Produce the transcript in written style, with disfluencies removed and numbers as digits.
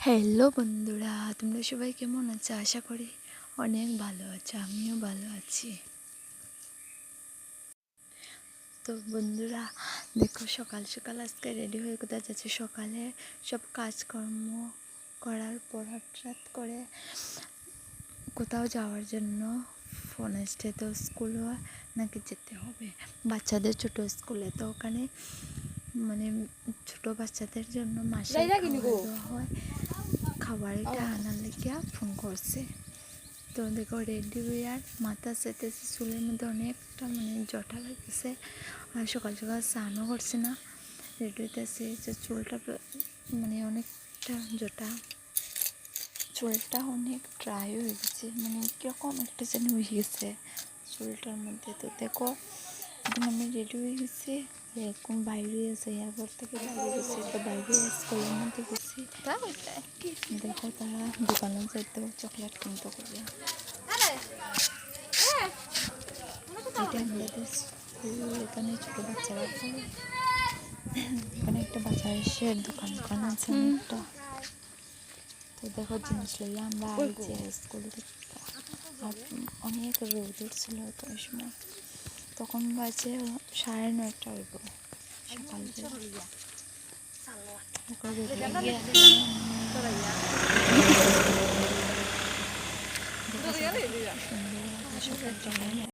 Hello বন্ধুরা, তোমরা সবাই কেমন আছো? আশা করি অনেক ভালো আছো, আমিও ভালো আছি। তো বন্ধুরা দেখো, সকাল সকাল আজকে রেডি হয়ে কোথায় যাচ্ছি। সকালে সব কাজকর্ম করার পর হঠাৎ করে কোথাও যাওয়ার জন্য ফোন আসছে। তো স্কুলও নাকি যেতে হবে, বাচ্চাদের ছোট স্কুলে। তো ওখানে মানে ছোট বাচ্চাদের জন্য মাসে দেওয়া হয়, খাবারটা আনার লেগে ফোন করছে। তো দেখো রেডি হয়ে আর মাথা সেতেছে, চুলের মধ্যে অনেকটা জটা লাগতেছে। আর সকাল সকাল স্নানও করছে না, রেডি হইতেছে যে চুলটা অনেকটা জটা, চুলটা অনেক ড্রাই হয়ে গেছে, কীরকম একটা যেন হয়ে গেছে চুলটার মধ্যে। তো দেখো এখন আমি রেডি হয়ে গেছি, এরকম বাইরে আছে, এয়ারপোর্ট থেকে বাইরে গেছি। তো বাইরে স্কুলের মধ্যে গেছি, দেখো তারা দোকানে যাইতে চকলেট কিনতে করবে। এটা আমাদের স্কুল, এখানে ছোটো বাচ্চারা পড়ে। এখানে একটা বাজারের দোকান আছে অনেকটা। তো দেখো জিনিস লইয়া আমরা আইছি স্কুল থেকে। আর অনেক রোদ উঠছিল তো ওই সময়, তখন বাজে 9:30 হইব সকাল।